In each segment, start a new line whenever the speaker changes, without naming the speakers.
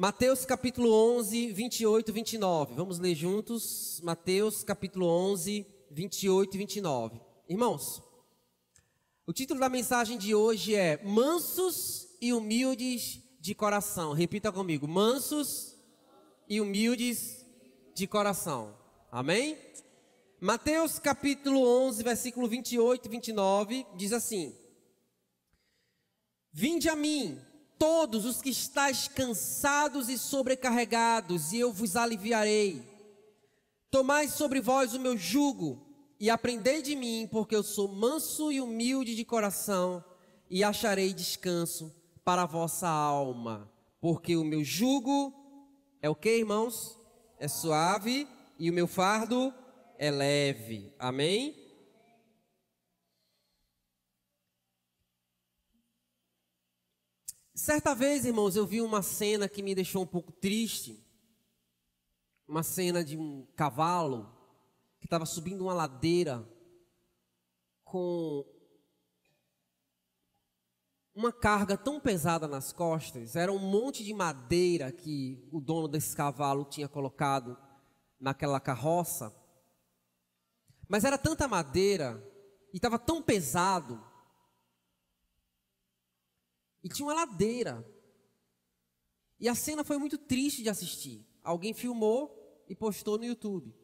Mateus capítulo 11, 28 e 29. Vamos ler juntos. Mateus capítulo 11, 28 e 29. Irmãos, o título da mensagem de hoje é Mansos e Humildes de Coração. Repita comigo, mansos e humildes de coração. Amém? Mateus capítulo 11, versículo 28 e 29 diz assim: Vinde a mim, todos os que estáis cansados e sobrecarregados, e eu vos aliviarei. Tomai sobre vós o meu jugo, e aprendei de mim, porque eu sou manso e humilde de coração, e acharei descanso para a vossa alma. Porque o meu jugo é o que, irmãos? É suave, e o meu fardo é leve. Amém? Certa vez, irmãos, eu vi uma cena que me deixou um pouco triste. Uma cena de um cavalo que estava subindo uma ladeira com uma carga tão pesada nas costas. Era um monte de madeira que o dono desse cavalo tinha colocado naquela carroça. Mas era tanta madeira e estava tão pesado. E tinha uma ladeira. E a cena foi muito triste de assistir. Alguém filmou e postou no YouTube.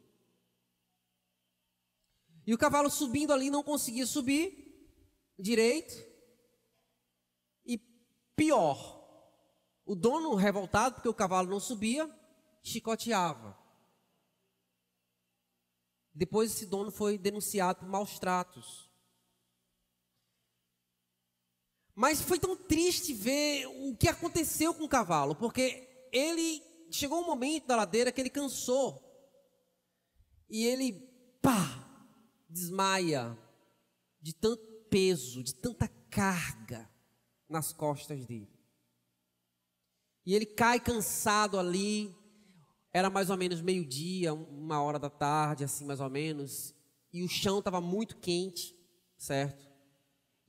E o cavalo subindo ali não conseguia subir direito. E pior, o dono revoltado porque o cavalo não subia, chicoteava. Depois esse dono foi denunciado por maus tratos. Mas foi tão triste ver o que aconteceu com o cavalo, porque ele chegou um momento da ladeira que ele cansou. E ele, desmaia de tanto peso, de tanta carga nas costas dele. E ele cai cansado ali. Era mais ou menos meio-dia, 1h da tarde, assim mais ou menos. E o chão estava muito quente, certo?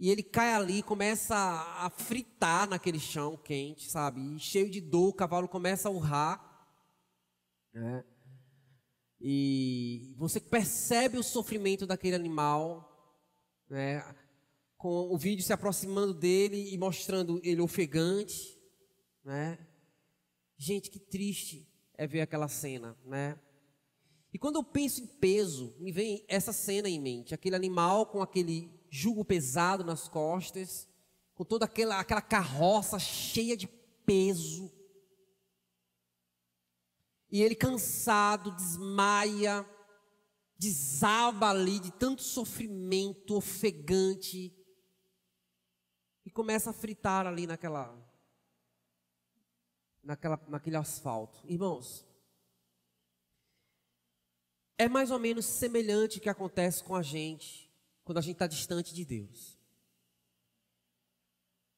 E ele cai ali, começa a fritar naquele chão quente, sabe? E cheio de dor, o cavalo começa a urrar, né? E você percebe o sofrimento daquele animal, né? Com o vídeo se aproximando dele e mostrando ele ofegante, né? Gente, que triste é ver aquela cena, né? E quando eu penso em peso, me vem essa cena em mente. Aquele animal com aquele jugo pesado nas costas, com toda aquela carroça cheia de peso. E ele cansado, desmaia, desaba ali de tanto sofrimento, ofegante. E começa a fritar ali naquele asfalto. Irmãos, é mais ou menos semelhante o que acontece com a gente quando a gente está distante de Deus.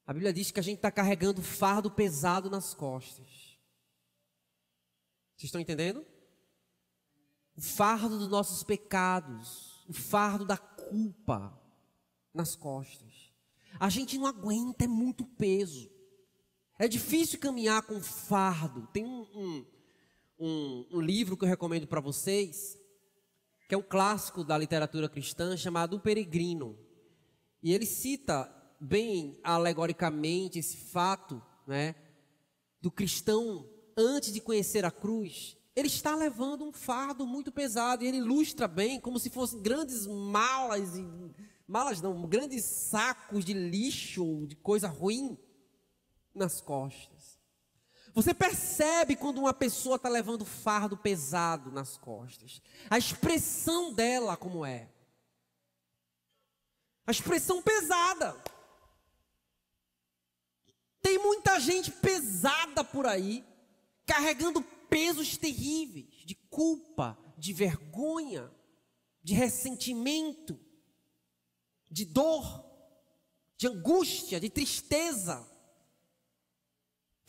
A Bíblia diz que a gente está carregando fardo pesado nas costas. Vocês estão entendendo? O fardo dos nossos pecados, o fardo da culpa nas costas. A gente não aguenta, é muito peso. É difícil caminhar com fardo. Tem um livro que eu recomendo para vocês, que é um clássico da literatura cristã, chamado O Peregrino. E ele cita bem alegoricamente esse fato, né, do cristão antes de conhecer a cruz. Ele está levando um fardo muito pesado, e ele ilustra bem como se fossem grandes grandes sacos de lixo, de coisa ruim nas costas. Você percebe quando uma pessoa está levando fardo pesado nas costas. A expressão dela como é. A expressão pesada. Tem muita gente pesada por aí, carregando pesos terríveis, de culpa, de vergonha, de ressentimento, de dor, de angústia, de tristeza.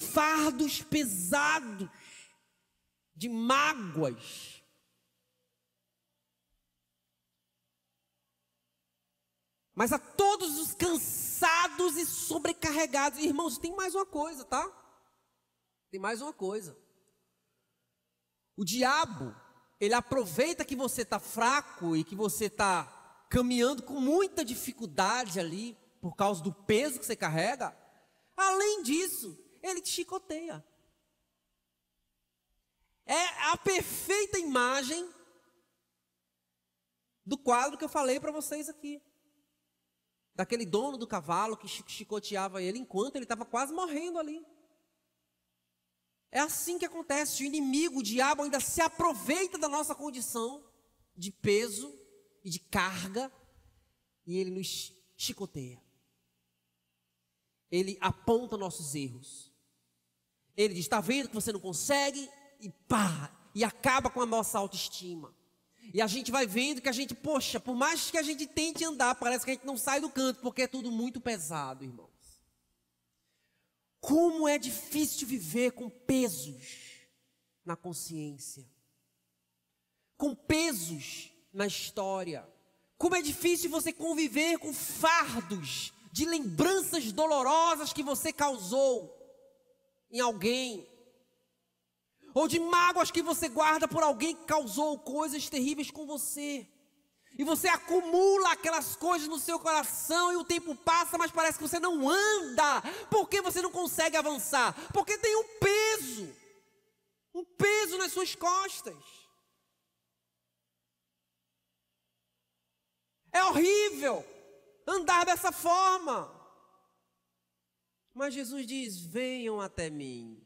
Fardos pesados, de mágoas. Mas a todos os cansados e sobrecarregados, irmãos, tem mais uma coisa, tá? Tem mais uma coisa. O diabo, ele aproveita que você está fraco e que você está caminhando com muita dificuldade ali, por causa do peso que você carrega. Além disso, ele te chicoteia. É a perfeita imagem do quadro que eu falei para vocês aqui. Daquele dono do cavalo que chicoteava ele enquanto ele estava quase morrendo ali. É assim que acontece. O inimigo, o diabo, ainda se aproveita da nossa condição de peso e de carga e ele nos chicoteia. Ele aponta nossos erros. Ele diz, está vendo que você não consegue? E pá, e acaba com a nossa autoestima. E a gente vai vendo que a gente, poxa, por mais que a gente tente andar, parece que a gente não sai do canto, porque é tudo muito pesado, irmãos. Como é difícil viver com pesos na consciência, com pesos na história. Como é difícil você conviver com fardos de lembranças dolorosas que você causou em alguém, ou de mágoas que você guarda por alguém que causou coisas terríveis com você. E você acumula aquelas coisas no seu coração e o tempo passa, mas parece que você não anda. Por que você não consegue avançar? Porque tem um peso nas suas costas. É horrível andar dessa forma. Mas Jesus diz, venham até mim.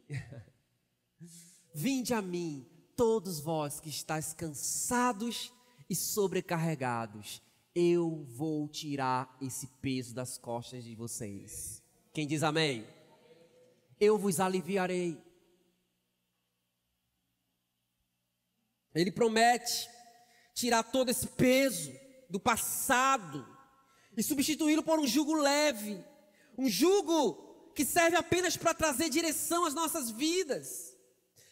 Vinde a mim, todos vós que estáis cansados e sobrecarregados, eu vou tirar esse peso das costas de vocês. Quem diz amém? Eu vos aliviarei. Ele promete tirar todo esse peso do passado e substituí-lo por um jugo leve, um jugo que serve apenas para trazer direção às nossas vidas.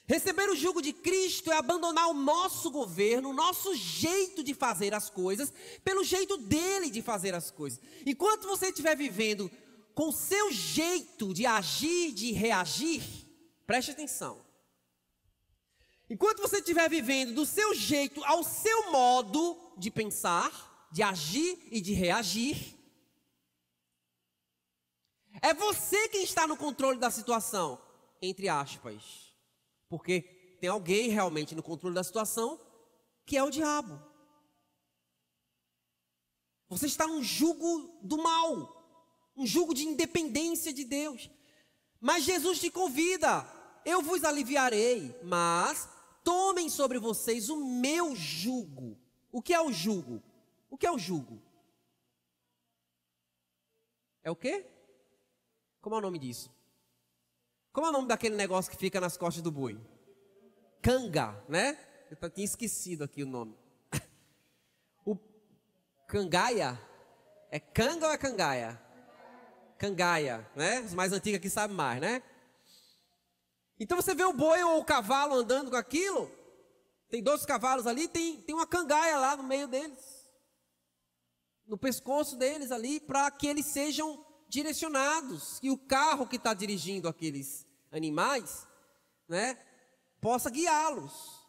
Receber o jugo de Cristo é abandonar o nosso governo, o nosso jeito de fazer as coisas, pelo jeito dele de fazer as coisas. Enquanto você estiver vivendo com o seu jeito de agir, de reagir, preste atenção. Enquanto você estiver vivendo do seu jeito, ao seu modo de pensar, de agir e de reagir, é você quem está no controle da situação, entre aspas. Porque tem alguém realmente no controle da situação, que é o diabo. Você está num jugo do mal, um jugo de independência de Deus. Mas Jesus te convida, eu vos aliviarei, mas tomem sobre vocês o meu jugo. O que é o jugo? O que é o jugo? É o quê? Como é o nome disso? Como é o nome daquele negócio que fica nas costas do boi? Canga, né? Eu tinha esquecido aqui o nome. O cangaia? É canga ou é cangaia? Cangaia, né? Os mais antigos aqui sabem mais, né? Então você vê o boi ou o cavalo andando com aquilo. Tem 2 cavalos ali, tem uma cangaia lá no meio deles. No pescoço deles ali, para que eles sejam direcionados, que o carro que está dirigindo aqueles animais, né, possa guiá-los.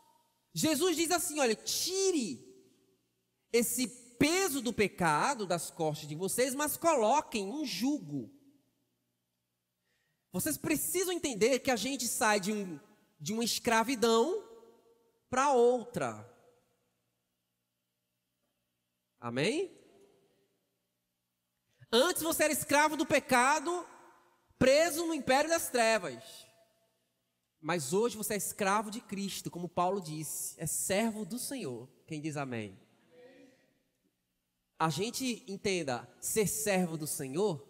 Jesus diz assim, olha, tire esse peso do pecado das costas de vocês, mas coloquem um jugo. Vocês precisam entender que a gente sai de uma escravidão para outra. Amém? Antes você era escravo do pecado, preso no império das trevas. Mas hoje você é escravo de Cristo, como Paulo disse, é servo do Senhor. Quem diz amém? A gente entenda, ser servo do Senhor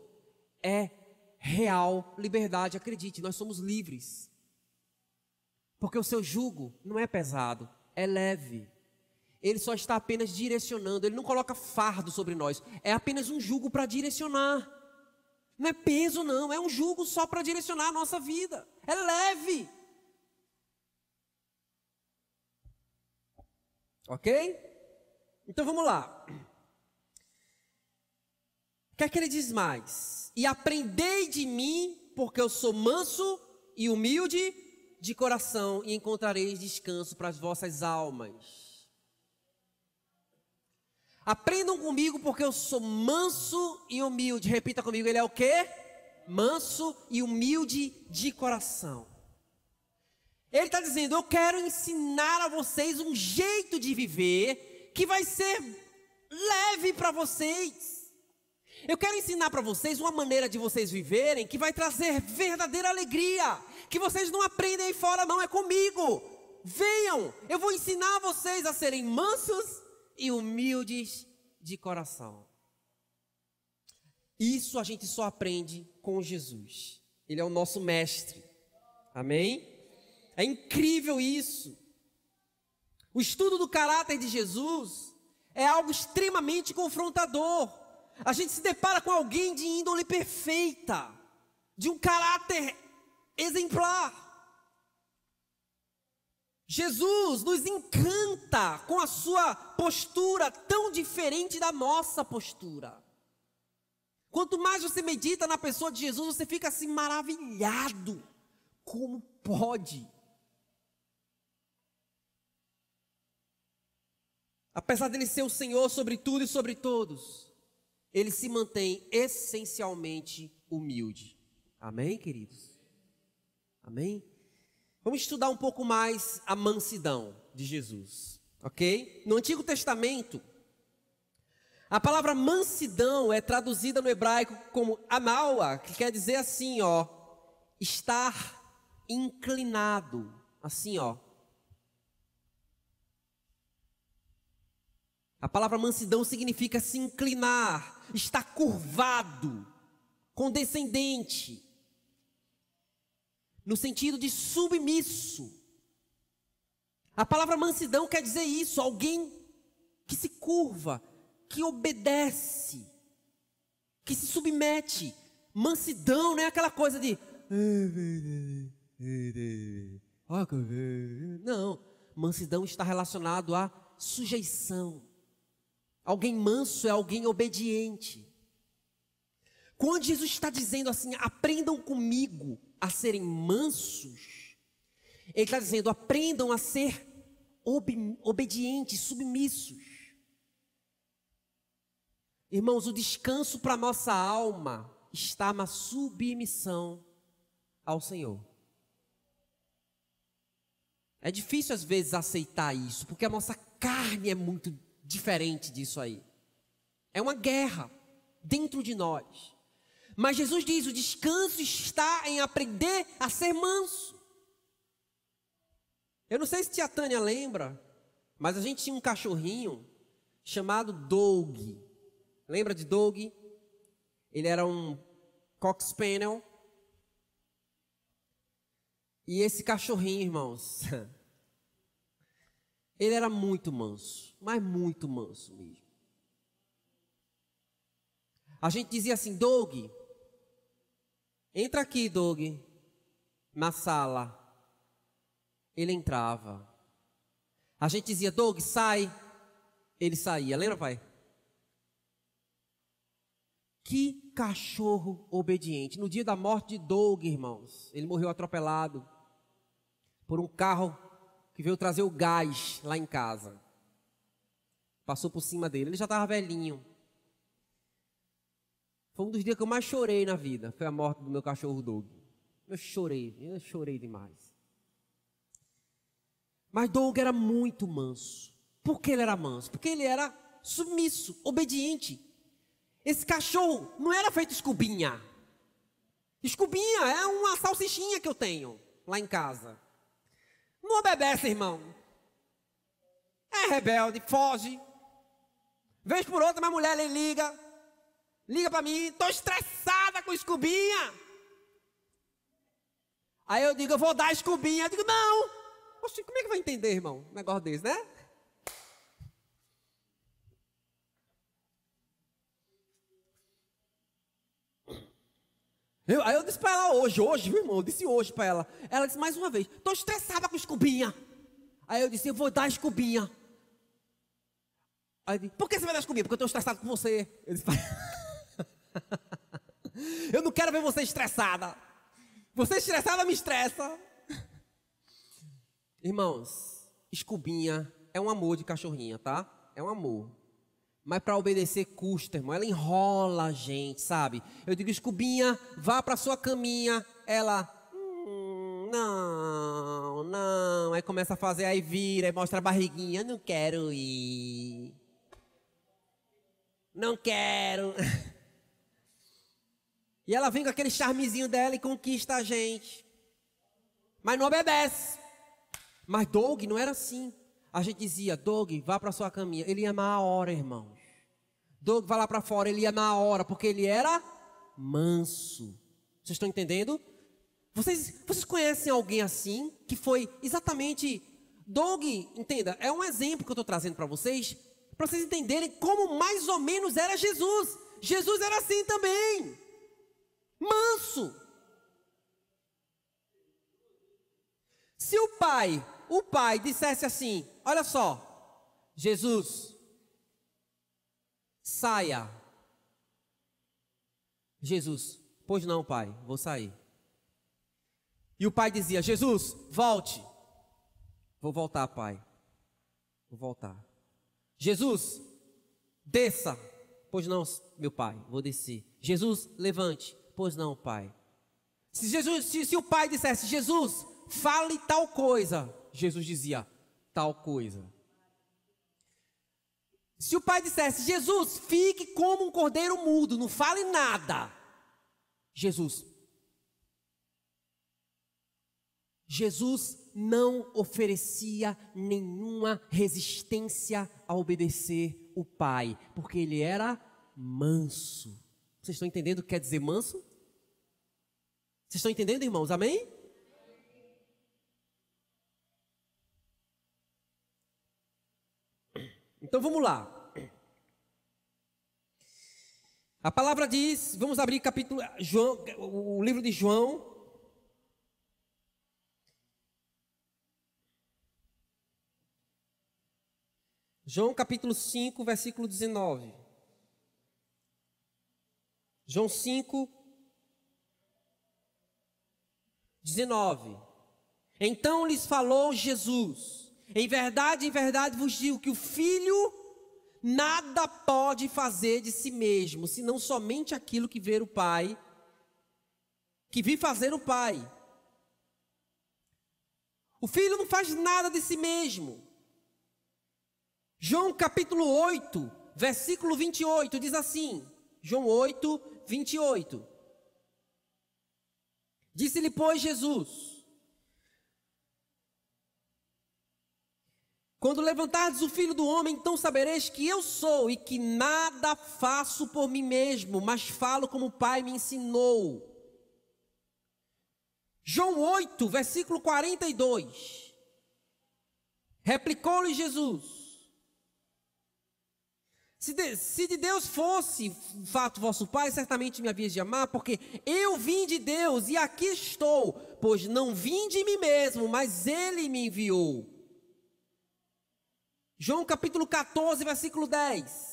é real liberdade, acredite, nós somos livres. Porque o seu jugo não é pesado, é leve. Ele só está apenas direcionando, ele não coloca fardo sobre nós, é apenas um jugo para direcionar. Não é peso não, é um jugo só para direcionar a nossa vida, é leve. Ok? Então vamos lá. O que é que ele diz mais? E aprendei de mim, porque eu sou manso e humilde de coração e encontrareis descanso para as vossas almas. Aprendam comigo porque eu sou manso e humilde. Repita comigo, ele é o quê? Manso e humilde de coração. Ele está dizendo, eu quero ensinar a vocês um jeito de viver que vai ser leve para vocês. Eu quero ensinar para vocês uma maneira de vocês viverem que vai trazer verdadeira alegria. Que vocês não aprendem aí fora não, é comigo. Venham, eu vou ensinar vocês a serem mansos e humildes de coração. Isso a gente só aprende com Jesus. Ele é o nosso mestre. Amém? É incrível isso. O estudo do caráter de Jesus é algo extremamente confrontador. A gente se depara com alguém de índole perfeita, de um caráter exemplar. Jesus nos encanta com a sua postura tão diferente da nossa postura. Quanto mais você medita na pessoa de Jesus, você fica assim maravilhado. Como pode? Apesar dele ser o Senhor sobre tudo e sobre todos, ele se mantém essencialmente humilde. Amém, queridos? Amém? Vamos estudar um pouco mais a mansidão de Jesus, ok? No Antigo Testamento, a palavra mansidão é traduzida no hebraico como amawa, que quer dizer assim, ó, estar inclinado, assim, ó. A palavra mansidão significa se inclinar, estar curvado, condescendente, no sentido de submisso. A palavra mansidão quer dizer isso, alguém que se curva, que obedece, que se submete. Mansidão não é aquela coisa de... Não, mansidão está relacionado à sujeição. Alguém manso é alguém obediente. Quando Jesus está dizendo assim, aprendam comigo a serem mansos, ele está dizendo, aprendam a ser obedientes, submissos. Irmãos, o descanso para a nossa alma está na submissão ao Senhor. É difícil às vezes aceitar isso, porque a nossa carne é muito diferente disso aí. É uma guerra dentro de nós. Mas Jesus diz, o descanso está em aprender a ser manso. Eu não sei se tia Tânia lembra, mas a gente tinha um cachorrinho chamado Doug. Lembra de Doug? Ele era um Cocker Spaniel. E esse cachorrinho, irmãos, ele era muito manso, mas muito manso mesmo. A gente dizia assim, Doug, entra aqui, Doug, na sala. Ele entrava. A gente dizia, Doug, sai. Ele saía. Lembra, pai? Que cachorro obediente. No dia da morte de Doug, irmãos, ele morreu atropelado por um carro que veio trazer o gás lá em casa. Passou por cima dele. Ele já estava velhinho. Foi um dos dias que eu mais chorei na vida. Foi a morte do meu cachorro Doug. Eu chorei demais. Mas Doug era muito manso. Por que ele era manso? Porque ele era submisso, obediente. Esse cachorro não era feito escubinha. Escubinha é uma salsichinha que eu tenho lá em casa. Não obedece, irmão. É rebelde, foge. Vez por outra, minha mulher liga. Liga pra mim, tô estressada com escubinha. Aí eu digo, eu vou dar escubinha. Eu digo, não. Poxa, como é que vai entender, irmão? Um negócio desse, né? Aí eu disse pra ela hoje, meu irmão, eu disse hoje pra ela. Ela disse mais uma vez, tô estressada com escubinha. Aí eu disse, eu vou dar escubinha. Aí eu disse, por que você vai dar escubinha? Porque eu tô estressado com você. Eu disse, eu não quero ver você estressada. Você estressada me estressa. Irmãos, Escubinha é um amor de cachorrinha, tá? É um amor. Mas para obedecer custa, irmão. Ela enrola a gente, sabe? Eu digo, Escubinha, vá para sua caminha. Ela, não. Aí começa a fazer, aí vira, aí mostra a barriguinha. Não quero ir. Não quero. E ela vem com aquele charmezinho dela e conquista a gente. Mas não obedece. Mas Doug não era assim. A gente dizia, Doug, vá para sua caminha. Ele ia na hora, irmãos. Doug, vai lá para fora. Ele ia na hora, porque ele era manso. Vocês estão entendendo? Vocês conhecem alguém assim, que foi exatamente... Doug, entenda, é um exemplo que eu estou trazendo para vocês entenderem como mais ou menos era Jesus. Jesus era assim também. Manso. Se o pai dissesse assim, olha só, Jesus, saia. Jesus, pois não, pai, vou sair. E o pai dizia, Jesus, volte. Vou voltar, pai. Vou voltar. Jesus, desça. Pois não, meu pai, vou descer. Jesus, levante. Pois não, pai. Se o pai dissesse, Jesus, fale tal coisa, Jesus dizia, tal coisa. Se o pai dissesse, Jesus, fique como um cordeiro mudo, não fale nada, Jesus não oferecia nenhuma resistência a obedecer o pai, porque ele era manso. Vocês estão entendendo o que quer dizer manso? Vocês estão entendendo, irmãos? Amém? Então vamos lá. A palavra diz, vamos abrir o livro de João. João capítulo 5, versículo 19. João 5, 19. Então lhes falou Jesus, em verdade vos digo que o filho nada pode fazer de si mesmo, senão somente aquilo que vê o Pai, que vi fazer o Pai. O filho não faz nada de si mesmo. João capítulo 8, versículo 28, diz assim, João 8, 28. Disse-lhe, pois, Jesus, quando levantardes o Filho do Homem, então sabereis que eu sou e que nada faço por mim mesmo, mas falo como o Pai me ensinou. João 8, versículo 42. Replicou-lhe Jesus, se de Deus fosse fato vosso Pai, certamente me havias de amar, porque eu vim de Deus e aqui estou, pois não vim de mim mesmo, mas Ele me enviou. João capítulo 14, versículo 10.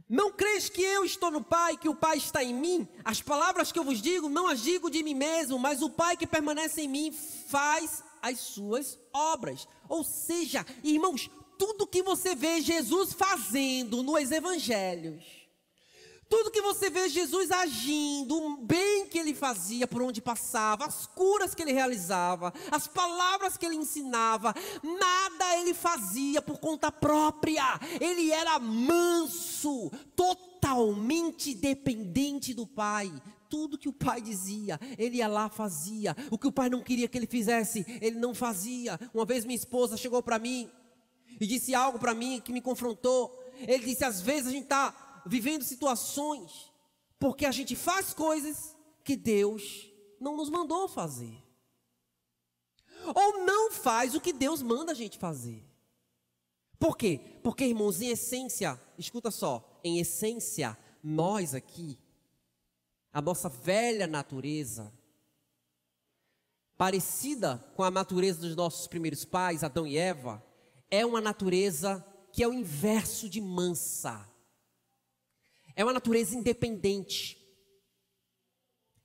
Não creis que eu estou no Pai, que o Pai está em mim? As palavras que eu vos digo, não as digo de mim mesmo, mas o Pai que permanece em mim faz as suas obras. Ou seja, irmãos, tudo que você vê Jesus fazendo nos evangelhos, tudo que você vê Jesus agindo, o bem que ele fazia por onde passava, as curas que ele realizava, as palavras que ele ensinava, nada ele fazia por conta própria. Ele era manso, totalmente dependente do Pai. Tudo que o Pai dizia, ele ia lá, fazia. O que o Pai não queria que ele fizesse, ele não fazia. Uma vez minha esposa chegou para mim e disse algo para mim que me confrontou. Ele disse, às vezes a gente está vivendo situações porque a gente faz coisas que Deus não nos mandou fazer, ou não faz o que Deus manda a gente fazer. Por quê? Porque, irmãos, em essência, escuta só, em essência, nós aqui, a nossa velha natureza, parecida com a natureza dos nossos primeiros pais, Adão e Eva, é uma natureza que é o inverso de mansa. É uma natureza independente.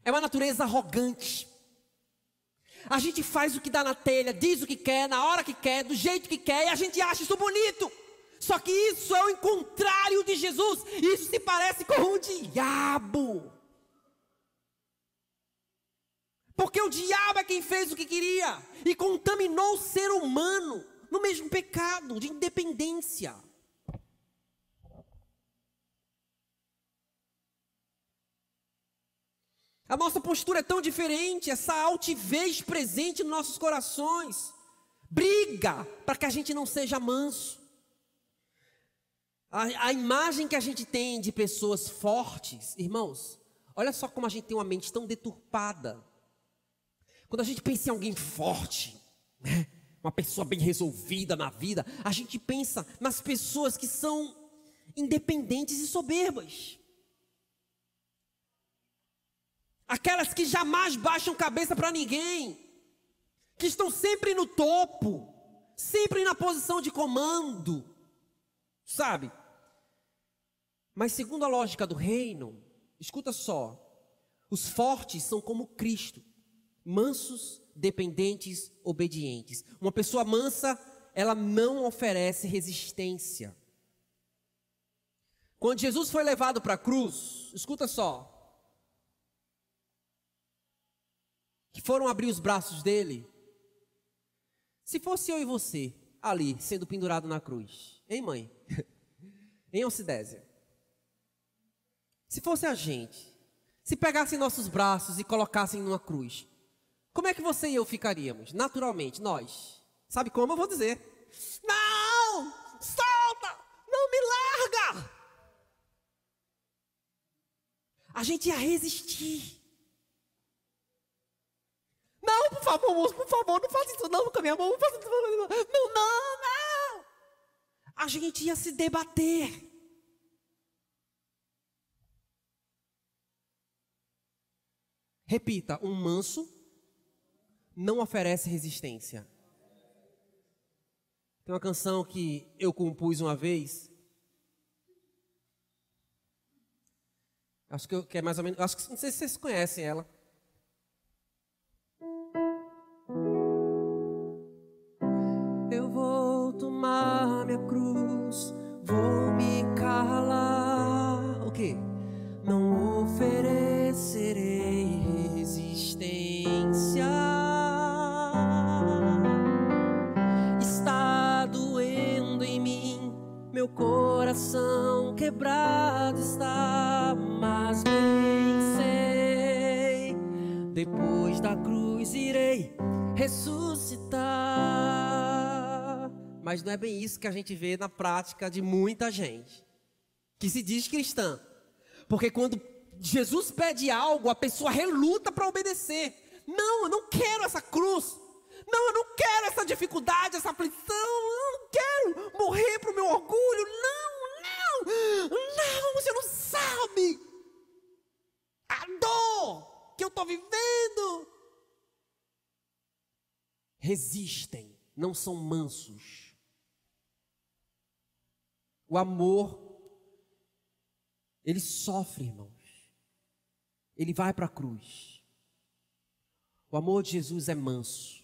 É uma natureza arrogante. A gente faz o que dá na telha, diz o que quer, na hora que quer, do jeito que quer, e a gente acha isso bonito. Só que isso é o contrário de Jesus. Isso se parece com o diabo. Porque o diabo é quem fez o que queria e contaminou o ser humano no mesmo pecado de independência. A nossa postura é tão diferente, essa altivez presente nos nossos corações briga para que a gente não seja manso. A imagem que a gente tem de pessoas fortes, irmãos, olha só como a gente tem uma mente tão deturpada. Quando a gente pensa em alguém forte, né, uma pessoa bem resolvida na vida, a gente pensa nas pessoas que são independentes e soberbas. Aquelas que jamais baixam cabeça para ninguém, que estão sempre no topo, sempre na posição de comando, sabe? Mas segundo a lógica do reino, escuta só, os fortes são como Cristo, mansos, dependentes, obedientes. Uma pessoa mansa, ela não oferece resistência. Quando Jesus foi levado para a cruz, escuta só, que foram abrir os braços dele. Se fosse eu e você, ali, sendo pendurado na cruz, hein, mãe? Em Alcidésia. Se fosse a gente, se pegassem nossos braços e colocassem numa cruz, como é que você e eu ficaríamos? Naturalmente, nós. Sabe como eu vou dizer? Não! Solta! Não me larga! A gente ia resistir. Não, por favor, moço, por favor, não faça isso não com a minha mão, não faça isso não. Não, não, não. A gente ia se debater. Repita, um manso não oferece resistência. Tem uma canção que eu compus uma vez. Acho que é mais ou menos, não sei se vocês conhecem ela. Eu vou tomar minha cruz, vou me calar. O quê? Não oferecerei resistência. Está doendo em mim, meu coração quebrado está, mas bem sei, depois da cruz irei ressuscitar. Mas não é bem isso que a gente vê na prática de muita gente que se diz cristã. Porque quando Jesus pede algo, a pessoa reluta para obedecer. Não, eu não quero essa cruz. Não, eu não quero essa dificuldade, essa aflição. Eu não quero morrer para o meu orgulho. Não, você não sabe a dor que eu estou vivendo. Resistem, não são mansos. O amor, ele sofre, irmãos. Ele vai para a cruz. O amor de Jesus é manso.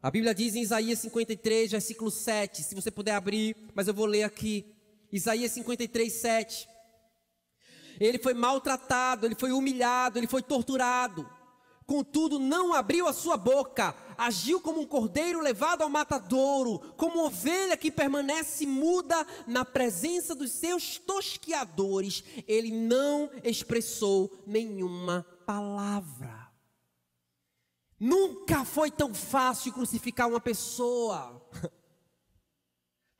A Bíblia diz em Isaías 53, versículo 7, se você puder abrir, mas eu vou ler aqui. Isaías 53, 7. Ele foi maltratado, ele foi humilhado, ele foi torturado. Contudo, não abriu a sua boca, agiu como um cordeiro levado ao matadouro, como ovelha que permanece muda na presença dos seus tosqueadores. Ele não expressou nenhuma palavra. Nunca foi tão fácil crucificar uma pessoa.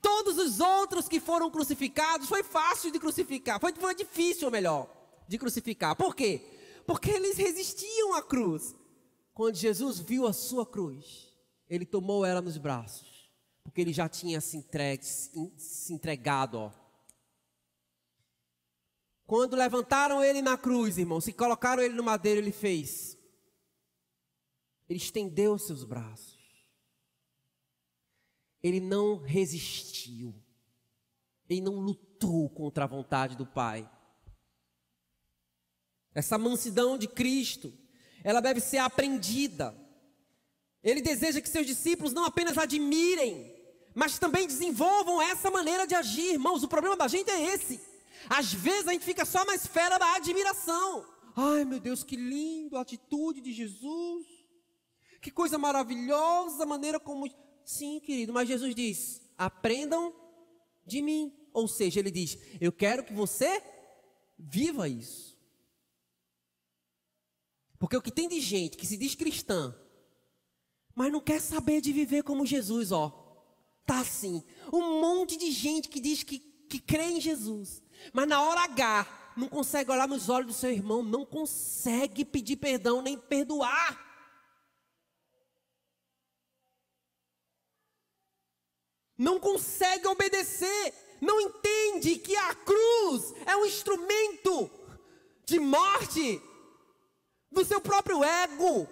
Todos os outros que foram crucificados, foi fácil de crucificar, foi difícil, ou melhor, de crucificar. Por quê? Porque eles resistiam à cruz. Quando Jesus viu a sua cruz, ele tomou ela nos braços, porque ele já tinha se entregado. Ó. Quando levantaram ele na cruz, irmão, se colocaram ele no madeiro, ele fez. Ele estendeu os seus braços. Ele não resistiu. Ele não lutou contra a vontade do Pai. essa mansidão de Cristo, ela deve ser aprendida. Ele deseja que seus discípulos não apenas admirem, mas também desenvolvam essa maneira de agir. Irmãos, o problema da gente é esse. Às vezes a gente fica só na esfera da admiração. Ai, meu Deus, que lindo a atitude de Jesus. Que coisa maravilhosa a maneira como... Sim, querido, mas Jesus diz, aprendam de mim. Ou seja, ele diz, eu quero que você viva isso. Porque o que tem de gente que se diz cristã, mas não quer saber de viver como Jesus, ó. Tá assim. Um monte de gente que diz que crê em Jesus, mas na hora H, não consegue olhar nos olhos do seu irmão, não consegue pedir perdão, nem perdoar. Não consegue obedecer, não entende que a cruz é um instrumento de morte do seu próprio ego,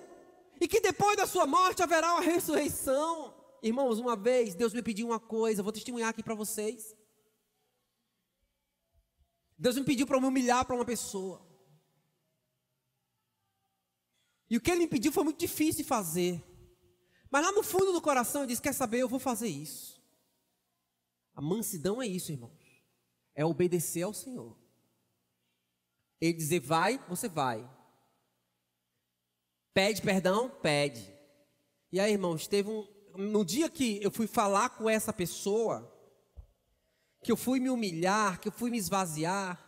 e que depois da sua morte haverá uma ressurreição. Irmãos, uma vez Deus me pediu uma coisa, eu vou testemunhar aqui para vocês. Deus me pediu para me humilhar para uma pessoa, e o que Ele me pediu foi muito difícil de fazer, mas lá no fundo do coração eu disse, quer saber, eu vou fazer isso. A mansidão é isso, irmãos, é obedecer ao Senhor. Ele dizer vai, você vai. Pede perdão, pede. E aí, irmãos, no dia que eu fui falar com essa pessoa, que eu fui me humilhar, que eu fui me esvaziar,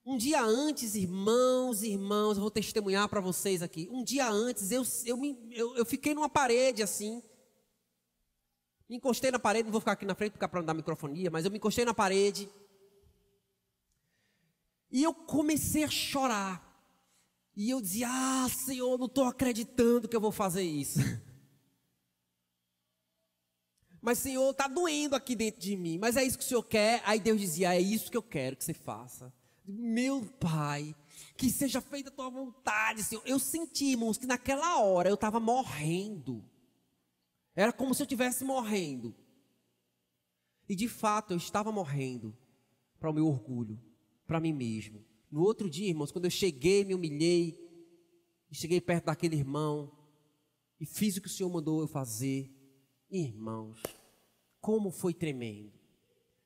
um dia antes, irmãos, eu vou testemunhar para vocês aqui, um dia antes eu fiquei numa parede assim, me encostei na parede, não vou ficar aqui na frente para não dar microfonia, mas eu me encostei na parede, e eu comecei a chorar, e eu dizia, Senhor, não estou acreditando que eu vou fazer isso. Mas Senhor, está doendo aqui dentro de mim, mas é isso que o Senhor quer? Aí Deus dizia, é isso que eu quero que você faça. Meu Pai, que seja feita a tua vontade, Senhor. Eu senti, irmãos, que naquela hora eu estava morrendo. Era como se eu estivesse morrendo. E de fato eu estava morrendo para o meu orgulho, para mim mesmo. No outro dia, irmãos, quando eu cheguei, me humilhei, e cheguei perto daquele irmão, e fiz o que o Senhor mandou eu fazer. Irmãos, como foi tremendo.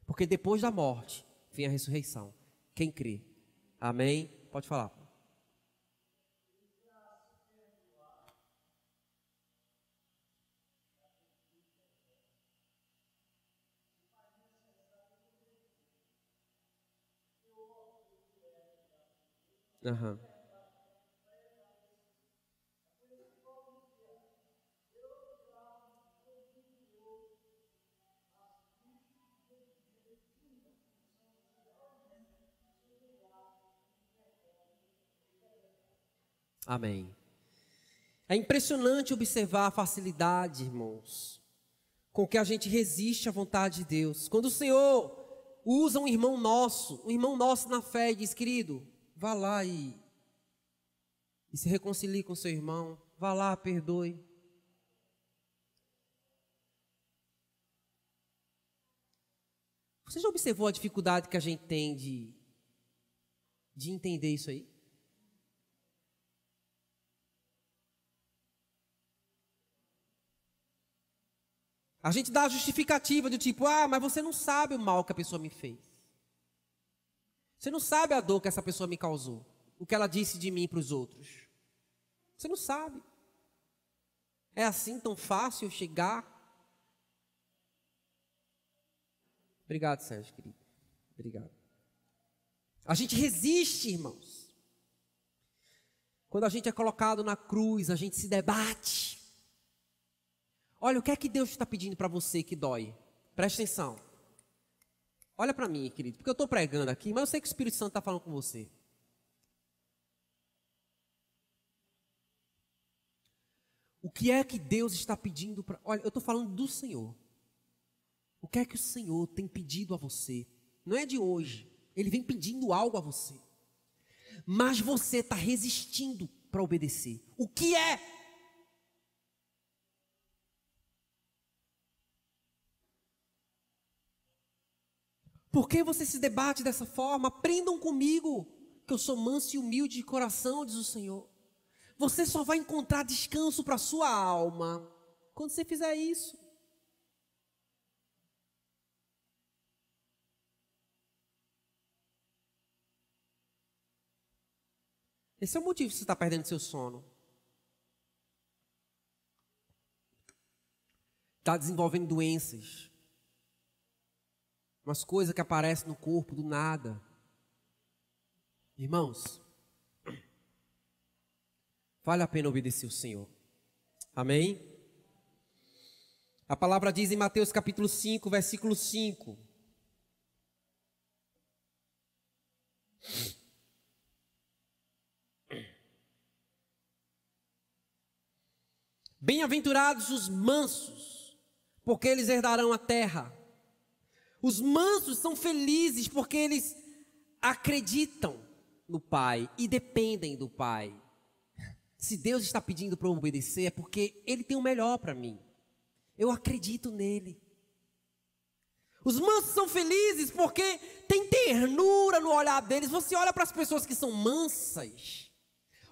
Porque depois da morte vem a ressurreição. Quem crê? Amém? Pode falar. Aham. Amém. É impressionante observar a facilidade, irmãos, com que a gente resiste à vontade de Deus. Quando o Senhor usa um irmão nosso na fé, e diz, querido, vá lá e se reconcilie com seu irmão, vá lá, perdoe. Você já observou a dificuldade que a gente tem de entender isso aí? A gente dá a justificativa do tipo, mas você não sabe o mal que a pessoa me fez. Você não sabe a dor que essa pessoa me causou, o que ela disse de mim para os outros. Você não sabe. É assim tão fácil chegar? Obrigado, Sérgio, querido. Obrigado. A gente resiste, irmãos. Quando a gente é colocado na cruz, a gente se debate. Olha, o que é que Deus está pedindo para você que dói? Presta atenção. Olha para mim, querido, porque eu estou pregando aqui, mas eu sei que o Espírito Santo está falando com você. O que é que Deus está pedindo para... Olha, eu estou falando do Senhor. O que é que o Senhor tem pedido a você? Não é de hoje. Ele vem pedindo algo a você. Mas você está resistindo para obedecer. O que é? Por que você se debate dessa forma? Aprendam comigo. que eu sou manso e humilde de coração, diz o Senhor. Você só vai encontrar descanso para a sua alma quando você fizer isso. Esse é o motivo que você está perdendo seu sono. Está desenvolvendo doenças. Umas coisas que aparecem no corpo do nada. Irmãos, vale a pena obedecer o Senhor. Amém? A palavra diz em Mateus capítulo 5, versículo 5. Bem-aventurados os mansos, porque eles herdarão a terra. Os mansos são felizes porque eles acreditam no Pai e dependem do Pai. Se Deus está pedindo para eu obedecer, é porque Ele tem o melhor para mim. Eu acredito nele. Os mansos são felizes porque tem ternura no olhar deles. Você olha para as pessoas que são mansas,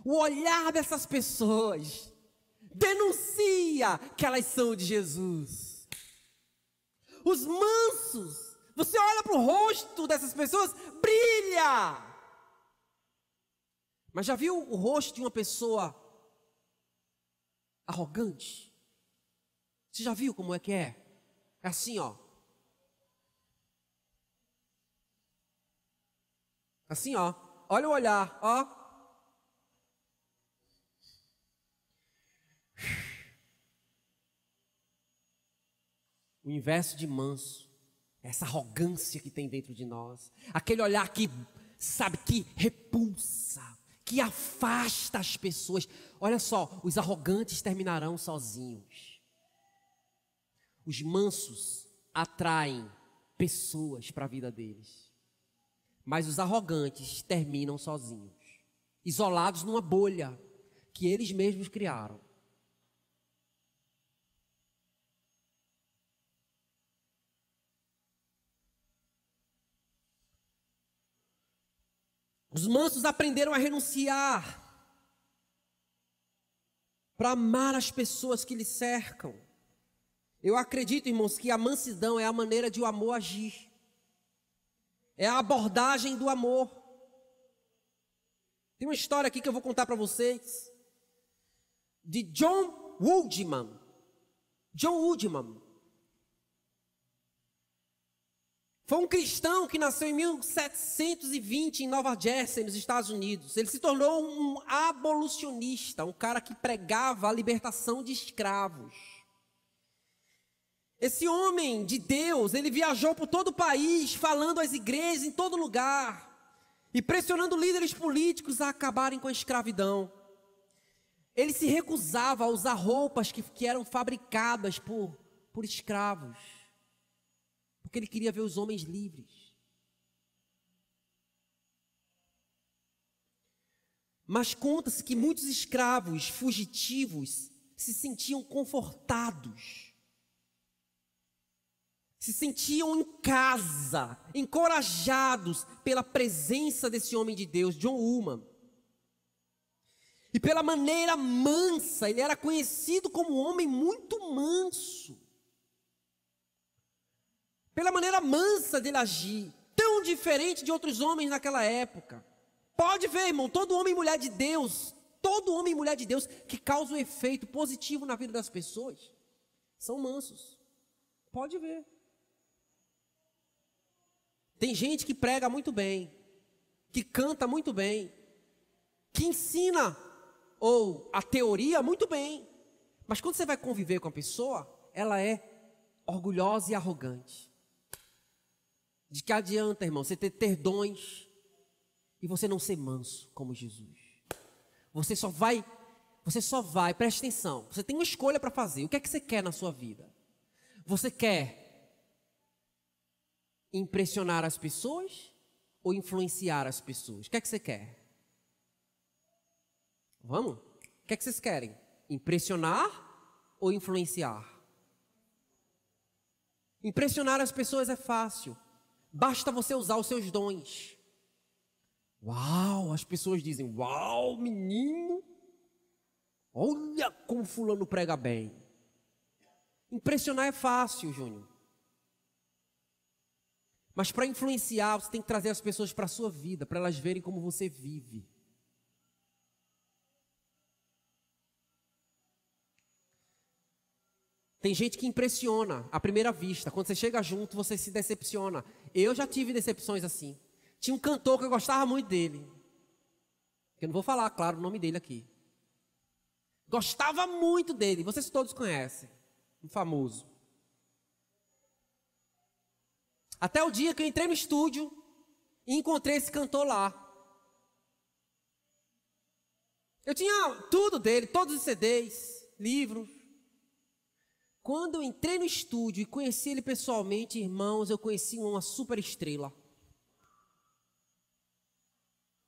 o olhar dessas pessoas denuncia que elas são de Jesus. Os mansos, você olha para o rosto dessas pessoas, brilha. Mas já viu o rosto de uma pessoa arrogante? Você já viu como é que é? É assim, ó. Assim, ó. Olha o olhar, ó. O inverso de manso, essa arrogância que tem dentro de nós, aquele olhar que, sabe, que repulsa, que afasta as pessoas. Olha só, os arrogantes terminarão sozinhos. Os mansos atraem pessoas para a vida deles, mas os arrogantes terminam sozinhos, isolados numa bolha que eles mesmos criaram. Os mansos aprenderam a renunciar para amar as pessoas que lhes cercam. Eu acredito, irmãos, que a mansidão é a maneira de o amor agir. É a abordagem do amor. Tem uma história aqui que eu vou contar para vocês, de John Woodman. John Woodman foi um cristão que nasceu em 1720 em Nova Jersey, nos Estados Unidos. Ele se tornou um abolicionista, um cara que pregava a libertação de escravos. Esse homem de Deus, ele viajou por todo o país, falando às igrejas em todo lugar, e pressionando líderes políticos a acabarem com a escravidão. Ele se recusava a usar roupas que eram fabricadas por escravos, porque ele queria ver os homens livres. Mas conta-se que muitos escravos fugitivos se sentiam confortados, se sentiam em casa, encorajados pela presença desse homem de Deus, John Woodman. E pela maneira mansa, ele era conhecido como um homem muito manso. Pela maneira mansa dele agir, tão diferente de outros homens naquela época. Pode ver, irmão, todo homem e mulher de Deus que causa um efeito positivo na vida das pessoas, são mansos. Pode ver. Tem gente que prega muito bem, que canta muito bem, que ensina ou a teoria muito bem, mas quando você vai conviver com a pessoa, ela é orgulhosa e arrogante. De que adianta, irmão, você ter dons e você não ser manso como Jesus? Você só vai, preste atenção, você tem uma escolha para fazer. O que é que você quer na sua vida? Você quer impressionar as pessoas ou influenciar as pessoas? O que é que você quer? Vamos? O que é que vocês querem? Impressionar ou influenciar? Impressionar as pessoas é fácil. Basta você usar os seus dons. Uau, as pessoas dizem, uau, menino, olha como fulano prega bem. Impressionar é fácil, Júnior. Mas para influenciar, você tem que trazer as pessoas para a sua vida, para elas verem como você vive. Tem gente que impressiona à primeira vista. Quando você chega junto, você se decepciona. Eu já tive decepções assim. Tinha um cantor que eu gostava muito dele. Eu não vou falar, claro, o nome dele aqui. Gostava muito dele. Vocês todos conhecem. Um famoso. Até o dia que eu entrei no estúdio e encontrei esse cantor lá. Eu tinha tudo dele, todos os CDs, livros. Quando eu entrei no estúdio e conheci ele pessoalmente, irmãos, eu conheci uma super estrela.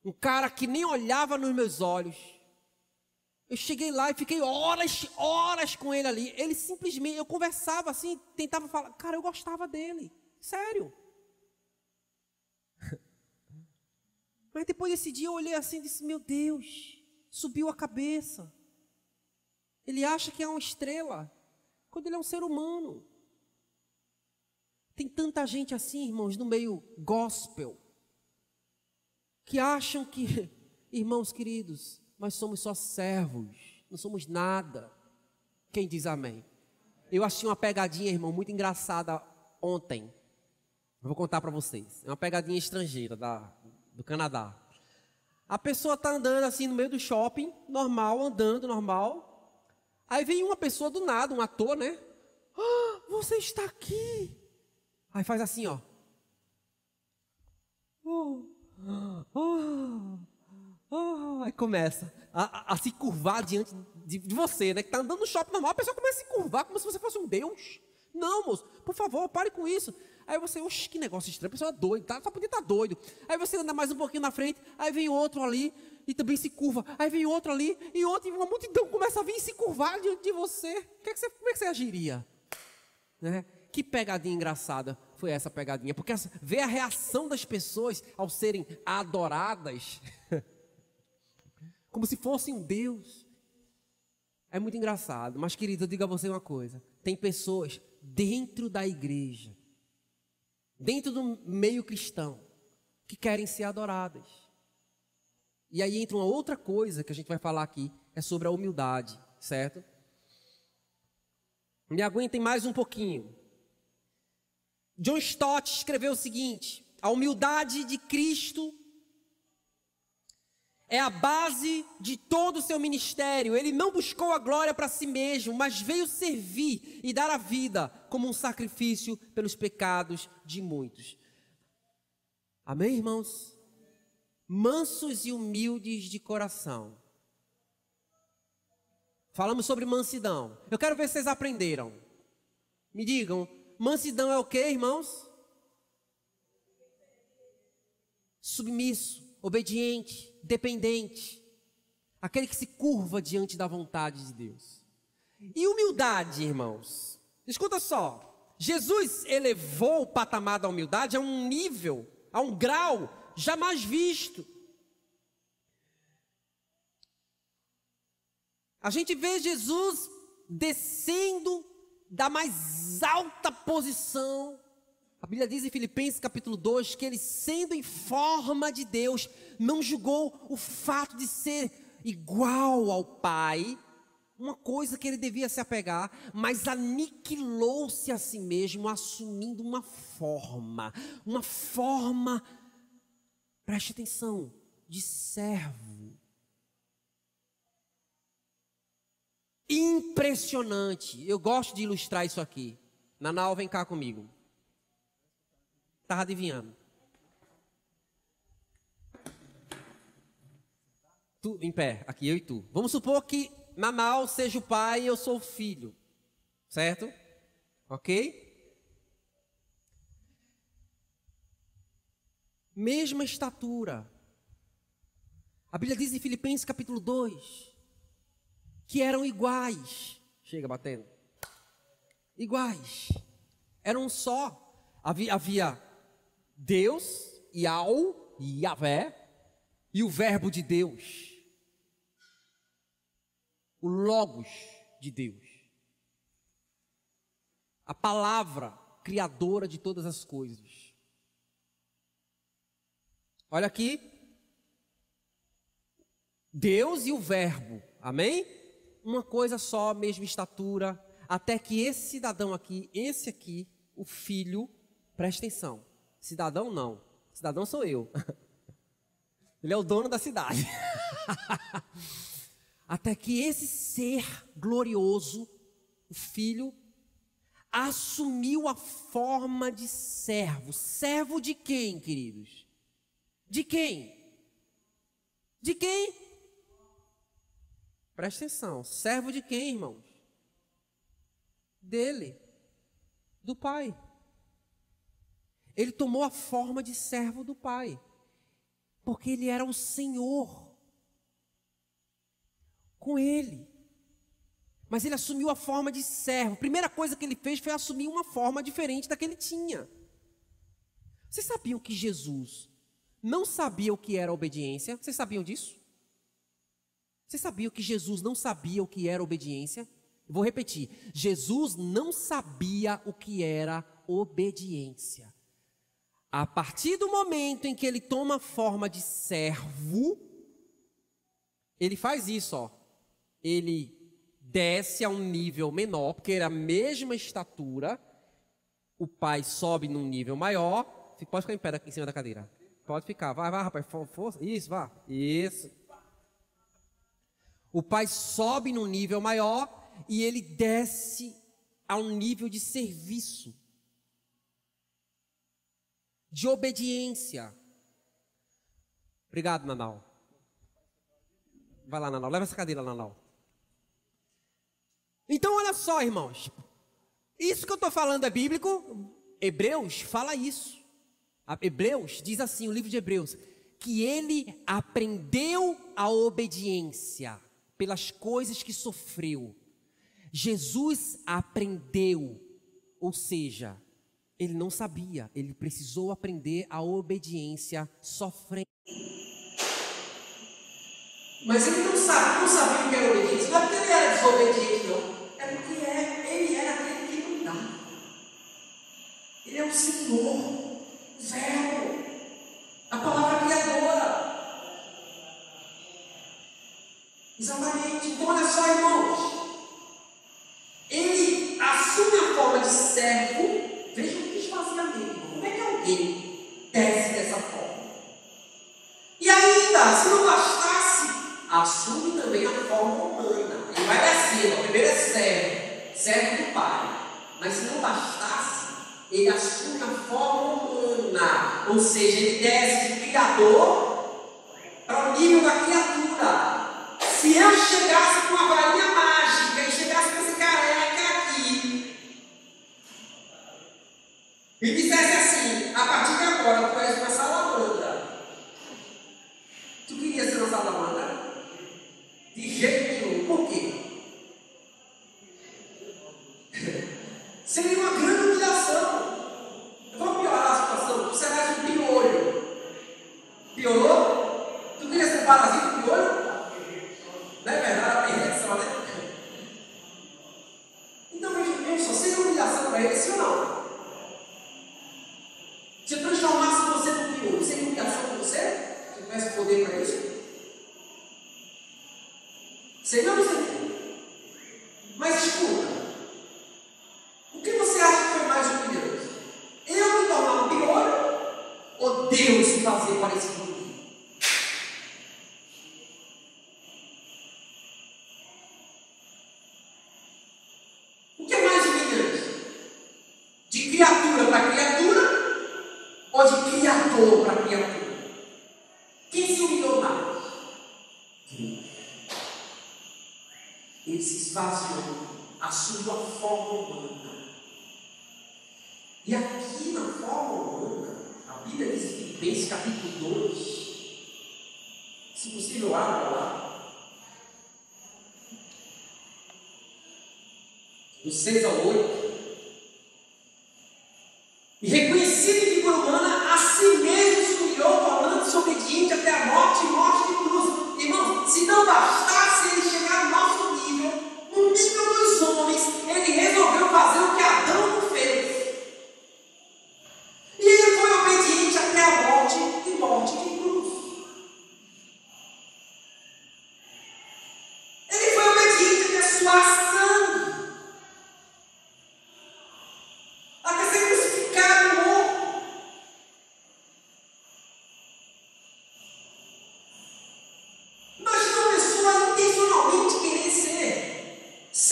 Um cara que nem olhava nos meus olhos. Eu cheguei lá e fiquei horas com ele ali. Ele simplesmente, eu conversava assim, tentava falar. Cara, eu gostava dele. Sério. Mas depois desse dia eu olhei assim e disse, meu Deus, subiu a cabeça. Ele acha que é uma estrela, quando ele é um ser humano. Tem tanta gente assim, irmãos, no meio gospel, que acham que, irmãos queridos, nós somos só servos, não somos nada. Quem diz amém? Eu achei uma pegadinha, irmão, muito engraçada ontem. Eu vou contar para vocês. É uma pegadinha estrangeira do Canadá. A pessoa está andando assim no meio do shopping, normal, andando normal. Aí vem uma pessoa do nada, um ator, né? Ah, você está aqui. Aí faz assim, ó. Aí começa a se curvar diante de você, né? Que está andando no shopping normal, a pessoa começa a se curvar como se você fosse um Deus. Não, moço, por favor, pare com isso. Aí você, oxe, que negócio estranho, a pessoa é doida, tá? Só podia estar doido. Aí você anda mais um pouquinho na frente, aí vem outro ali e também se curva. Aí vem outro ali e outro, e uma multidão começa a vir e se curvar diante de você. Como é que você agiria? Né? Que pegadinha engraçada foi essa pegadinha, porque ver a reação das pessoas ao serem adoradas, como se fossem um Deus, é muito engraçado. Mas, querido, eu digo a você uma coisa, tem pessoas dentro da igreja, dentro do meio cristão, que querem ser adoradas. E aí entra uma outra coisa que a gente vai falar aqui, é sobre a humildade, certo? Me aguentem mais um pouquinho. John Stott escreveu o seguinte: a humildade de Cristo é a base de todo o seu ministério. Ele não buscou a glória para si mesmo, mas veio servir e dar a vida como um sacrifício pelos pecados de muitos. Amém, irmãos? Mansos e humildes de coração. Falamos sobre mansidão. Eu quero ver se vocês aprenderam. Me digam, mansidão é o quê, irmãos? Submisso, obediente, dependente. Aquele que se curva diante da vontade de Deus. E humildade, irmãos? Escuta só. Jesus elevou o patamar da humildade a um nível, a um grau jamais visto. A gente vê Jesus descendo da mais alta posição. A Bíblia diz em Filipenses capítulo 2 que ele, sendo em forma de Deus, não julgou o fato de ser igual ao Pai, uma coisa que ele devia se apegar, mas aniquilou-se a si mesmo, assumindo uma forma, preste atenção, de servo. Impressionante. Eu gosto de ilustrar isso aqui. Nanau, vem cá comigo. Estava adivinhando. Tu, em pé, aqui eu e tu. Vamos supor que Nanau seja o pai e eu sou o filho. Certo? Ok? Mesma estatura. A Bíblia diz em Filipenses capítulo 2 que eram iguais. Chega batendo. Iguais. Eram só. Havia Deus, Yahvé, e o Verbo de Deus, o Logos de Deus, a palavra criadora de todas as coisas. Olha aqui, Deus e o Verbo, amém? Uma coisa só, mesma estatura, até que esse cidadão aqui, esse aqui, o Filho, preste atenção, cidadão não, cidadão sou eu, ele é o dono da cidade, até que esse ser glorioso, o Filho, assumiu a forma de servo. Servo de quem, queridos? De quem? De quem? Presta atenção. Servo de quem, irmãos? Dele. Do Pai. Ele tomou a forma de servo do Pai. Porque ele era o Senhor. Com ele. Mas ele assumiu a forma de servo. A primeira coisa que ele fez foi assumir uma forma diferente da que ele tinha. Vocês sabiam que Jesus não sabia o que era obediência? Vocês sabiam disso? Vocês sabiam que Jesus não sabia o que era obediência? Eu vou repetir. Jesus não sabia o que era obediência. A partir do momento em que ele toma a forma de servo, ele faz isso, ó. Ele desce a um nível menor, porque era a mesma estatura, o Pai sobe num nível maior. Pode ficar em pé aqui em cima da cadeira. Pode ficar, vai, rapaz, força, isso, vá, isso. O Pai sobe num nível maior e ele desce a um nível de serviço, de obediência. Obrigado, Nanau. Vai lá, Nanau, leva essa cadeira, Nanau. Então, olha só, irmãos. Isso que eu estou falando é bíblico. Hebreus fala isso. Hebreus diz assim, o livro de Hebreus, que ele aprendeu a obediência pelas coisas que sofreu. Jesus aprendeu, ou seja, ele não sabia, ele precisou aprender a obediência sofrendo. Mas ele não sabia o que era obediência. Não é porque ele era desobediente, não. É porque ele era aquele que mandava. Ele é o Senhor, o Verbo, a palavra criadora. Exatamente. Então, olha só, irmãos. Ele assume a forma de servo. Veja o que fazia dele. Como é que alguém desce dessa forma? E ainda, se não bastasse, assume também a forma humana. Ele vai descendo. Primeiro é servo do Pai. Mas se não bastasse, ele assume a forma humana. Ou seja, ele desce de criador para o nível da criatura. Se eu chegasse com uma varinha mágica e chegasse com esse careca aqui e dissesse assim, a partir de agora tu és uma salamandra, tu queria ser uma salamandra? De jeito nenhum. Por quê? Seria uma grande humilhação. Vamos piorar a situação. Tu serás um piolho. Piorou? Tu queria ser parasita piolho? Não é verdade? A perdição, né? Então veja só, seria humilhação para ele, sim ou não? Se eu transformasse você num piolho, seria humilhação para você? Se eu tivesse poder para isso? Seria ou não seria? Mas escuta. O que você acha que foi mais humilhante? Eu me tornar um piolho ou Deus se fazer parecido comigo? O que é mais humilhante? De criatura para criatura ou de criador para criatura? Quem se humilhou mais? Ele se esvaziou, assumiu a forma humana. E aqui na forma humana, a Bíblia diz em Filipenses capítulo 2, se possível, abra lá, do 6 ao 8, e reconhecido em figura humana, a si mesmo se humilhou, tornando-se obediente até a morte e morte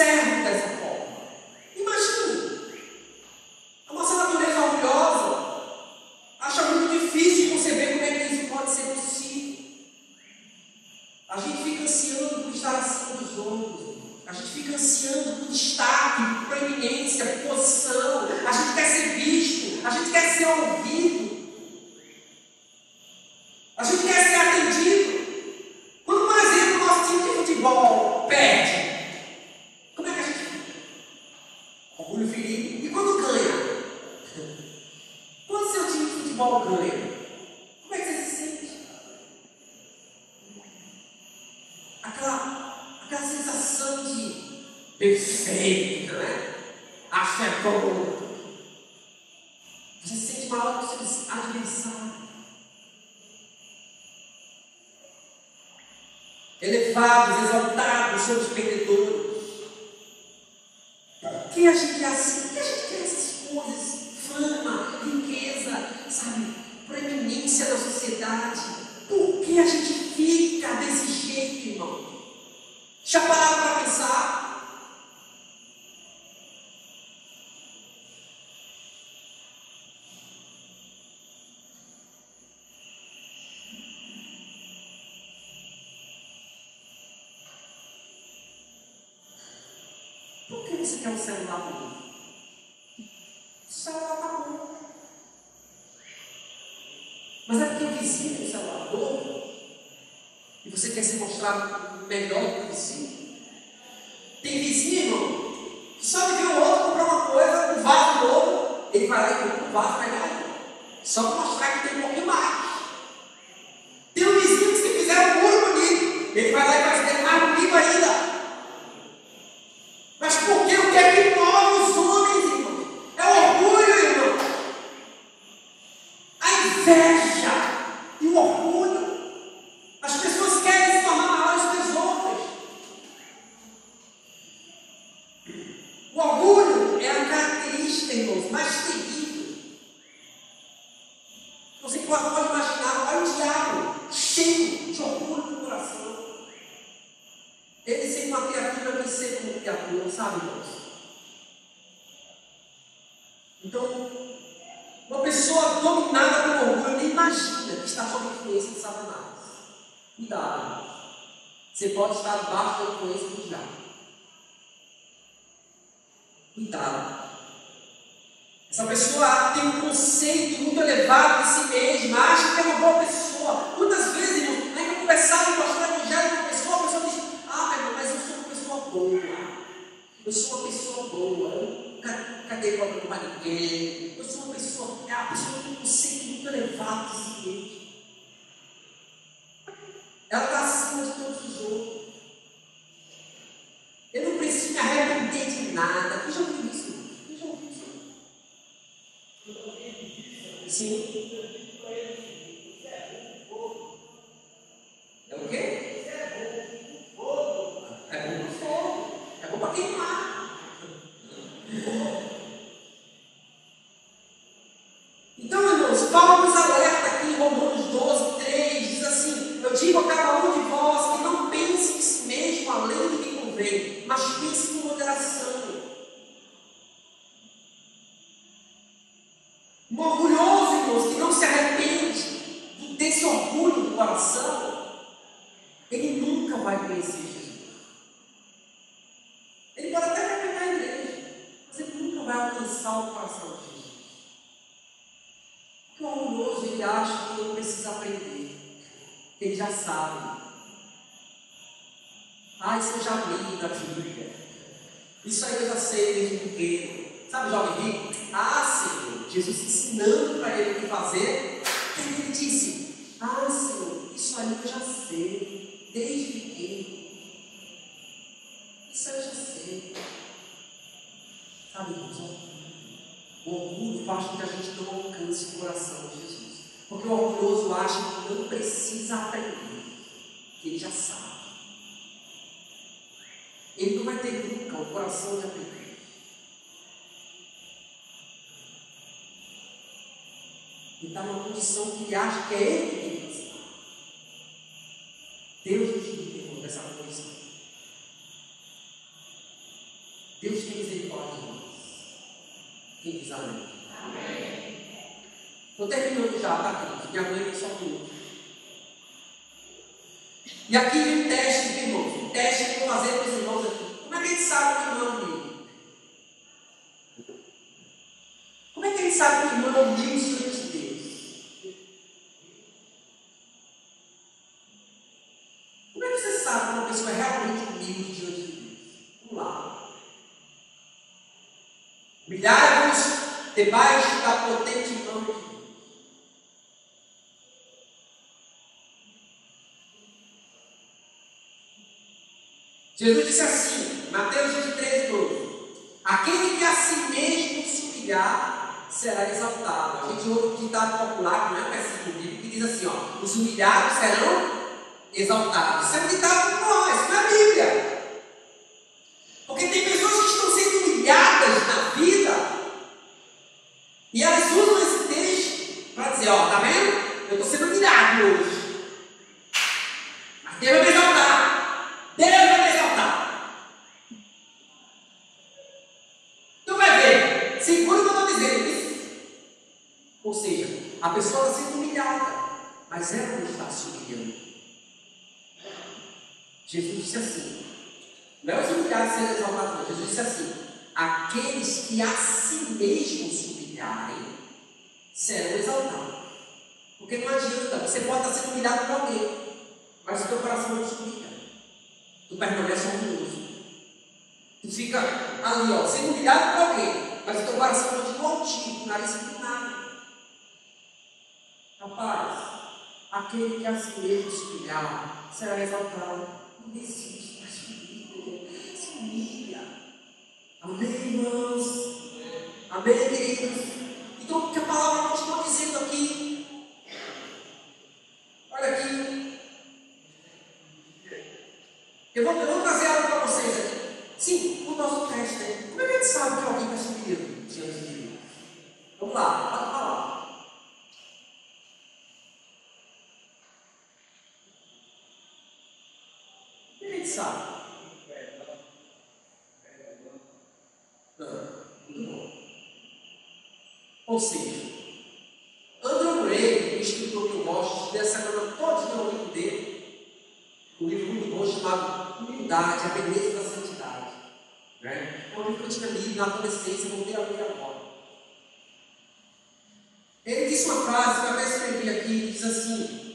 serve dessa forma. Imagine, a nossa natureza orgulhosa acha muito difícil conceber como é que isso pode ser possível. A gente fica ansiando por estar acima dos outros. A gente fica ansiando por destaque, por proeminência, por posição. A gente quer ser visto, a gente quer ser ouvido. A gente quer ser atendido. Quando, por exemplo, o nosso time de futebol perde, como é que a gente fica? Orgulho ferido. E quando ganha? Quando seu time de futebol ganha, como é que você se sente? Aquela sensação de perfeito, né? Acho que é bom. Você se sente maior que o seu adversário. Elevados, exaltados, somos perdedores. Por que a gente é assim? Por que a gente quer essas coisas? Fama, riqueza, sabe? Proeminência na sociedade. Por que a gente fica desse jeito, irmão? Já pararam para pensar? Por que você quer um celular bom? O celular está bom. Mas é porque o vizinho tem um celular novo e você quer se mostrar melhor do que o vizinho. Tem vizinho, irmão, que só de ver o outro comprar uma coisa, um vaso novo, ele vai lá e compra um vaso melhor ainda. Só para mostrar que tem um pouquinho mais. Tem um vizinho que se fizer um muro bonito, ele vai lá e faz dele mais bonito ainda. Mas por que o que é que move os homens, irmão? É o orgulho, irmão. A inveja e o orgulho. As pessoas querem se tornar maiores que as outras. O orgulho é a característica, irmãos, mais terrível. Você pode imaginar, olha o diabo cheio de orgulho no coração. Ele sem uma criatura que ser como criatura, sabe, irmãos? Então, uma pessoa dominada pelo orgulho nem imagina que está sob influência de Satanás. Cuidado, irmãos. Você pode estar debaixo da influência do diabo. Cuidado. Essa pessoa tem um conceito muito elevado de si mesma, acha que é uma boa pessoa. Muitas vezes, irmão, aí que conversar e mostrar o evangelho para uma pessoa, a pessoa diz: ah, meu irmão, mas eu sou uma pessoa boa. Eu sou uma pessoa boa. Eu não cadê problema para ninguém. Eu sou uma pessoa. É a pessoa que tem um conceito muito elevado de si mesma. Ela está acima de todos os outros. Eu não preciso me arrepender de nada. Quem já ouviu isso? Quem já ouviu isso? Sim. É o quê? É bom para fogo. É bom para queimar. Então, irmãos, Paulo nos alerta aqui em Romanos 12, 3, diz assim: eu digo a cada um de vós que não pense em si mesmo além do que convém, mas pense com moderação. Um orgulhoso, irmãos, que não se arrepende desse orgulho do coração, ele nunca vai conhecer Jesus. Ele pode até frequentar a igreja, mas ele nunca vai alcançar o coração de Jesus. Porque o orgulhoso, ele acha que não precisa aprender, ele já sabe. Ah, isso eu já li na Bíblia. Isso aí eu já sei desde pequeno. Sabe o jovem rico? Ah, Senhor, Jesus ensinando para ele o que fazer. E ele disse: ah, Senhor, isso aí eu já sei desde pequeno. Isso aí eu já sei. Sabe, irmãos? O orgulho faz com que a gente não alcance o coração de Jesus. Porque o orgulhoso acha que não precisa aprender, que ele já sabe. Ele não vai ter nunca o coração de aprender. Ele está numa condição que ele acha que é ele que tem que ensinar. Deus nos livre dessa condição. Deus tem misericórdia de nós. Quem diz amém? Estou terminando já, tá, queridos? Minha mãe só tudo. E aqui vem o teste, irmãos. O teste que eu vou fazer para os irmãos aqui. Como é que a gente sabe que o irmão é humilde? Como é que a gente sabe que o irmão é humilde diante de Deus? Como é que você sabe que uma pessoa é realmente humilde diante de Deus? Vamos lá. Humilhai-vos debaixo da potente mão de Deus. Jesus disse assim, Mateus 23, 12: aquele que a si mesmo se humilhar será exaltado. A gente ouve um ditado popular, que não é um versículo bíblico, que diz assim: ó, os humilhados serão exaltados. Isso é um ditado popular, isso não é a Bíblia. Porque tem pessoas que estão sendo humilhadas na vida e elas usam esse texto para dizer: ó, tá vendo? Eu estou sendo humilhado hoje, mas Deus vai me exaltar. Deus vai me exaltar. Tu vai ver. Segura o que eu estou dizendo. Isso. Ou seja, a pessoa está sendo humilhada, mas ela não está se humilhando. Jesus disse assim: não é os humilhados serem exaltados, não. Jesus disse assim: aqueles que a si mesmos se humilharem serão exaltados. Porque não adianta, você pode estar sendo humilhado por alguém, mas o teu coração não se humilha. Tu permanece orgulhoso. Tu fica ali, ó, sendo humilhado por alguém, mas o teu coração continua altivo, nariz empinado. Rapaz, aquele que a si mesmo se humilhar será exaltado. Não desiste, mas se humilha. Amém, irmãos? Amém, queridos? Então, o que a palavra continua dizendo aqui? Olha aqui. Eu vou trazer algo para vocês aqui. Sim, o nosso teste, né? Como é que a gente sabe que alguém está se humilhando diante de Deus? Vamos lá, pode falar. Como é que a gente sabe? Muito bom. Ou seja, Andrew Ray, um escritor que eu gosto, estudei a semana toda o livro dele, um livro muito bom chamado Humildade, a Beleza da Santidade. Né? É um livro que eu tinha lido na adolescência, voltei a ler agora. Ele disse uma frase que eu até escrevi aqui, diz assim: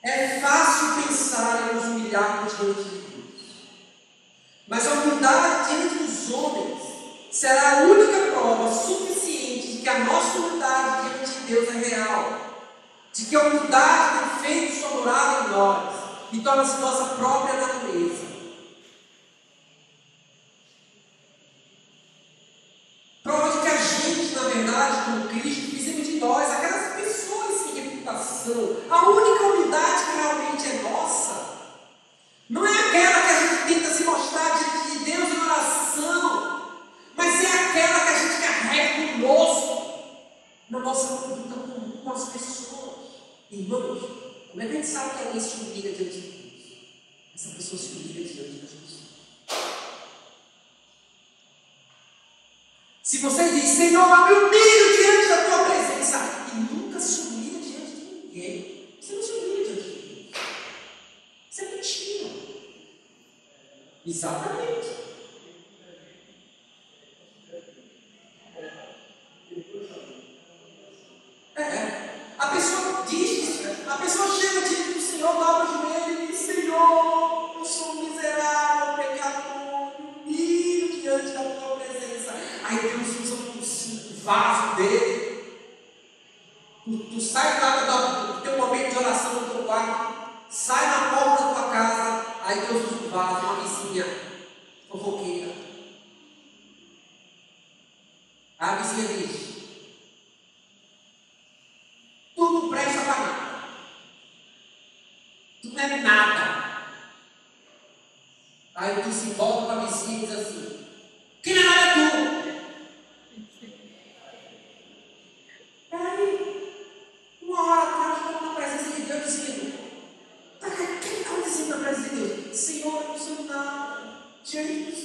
é fácil pensar em nos humilharmos diante de Deus, mas a humildade diante dos homens será a única prova suficiente de que a nossa humildade diante de Deus é real, de que a humildade tem feito sua morada em nós e torna-se nossa própria natureza. Prova de que a gente, na verdade, com Cristo, fizemos de nós aquelas pessoas sem reputação. A única humildade que realmente é nossa não é aquela que a gente tenta se mostrar diante de Deus em oração, mas é aquela que a gente carrega conosco na nossa conduta com as pessoas. Irmãos, como é que a gente sabe que alguém se humilha diante de Deus? Essa pessoa se humilha diante das pessoas. Se você diz: Senhor, eu me humilho diante da tua presença, e nunca se humilha diante de ninguém, você não se humilha diante de Deus. Isso é mentira. Exatamente. A pessoa diz, a pessoa chega diante do Senhor, dobra o joelho e diz: Senhor, eu sou um miserável, pecador, humilho diante da tua presença. Aí Deus usa um vaso dele. Tu sai do teu momento de oração no teu quarto, sai na porta da tua casa, aí Deus usa um vaso, uma vizinha fofoqueira. A vizinha diz: tu não presta para nada. Tu não é nada. Aí tu se volta para a vizinha e diz assim: quem não é nada é tu. Aí, uma hora atrás, eu estou na presença de Deus dizendo: o que está acontecendo na presença de Deus? Senhor, eu não sou nada. Diante do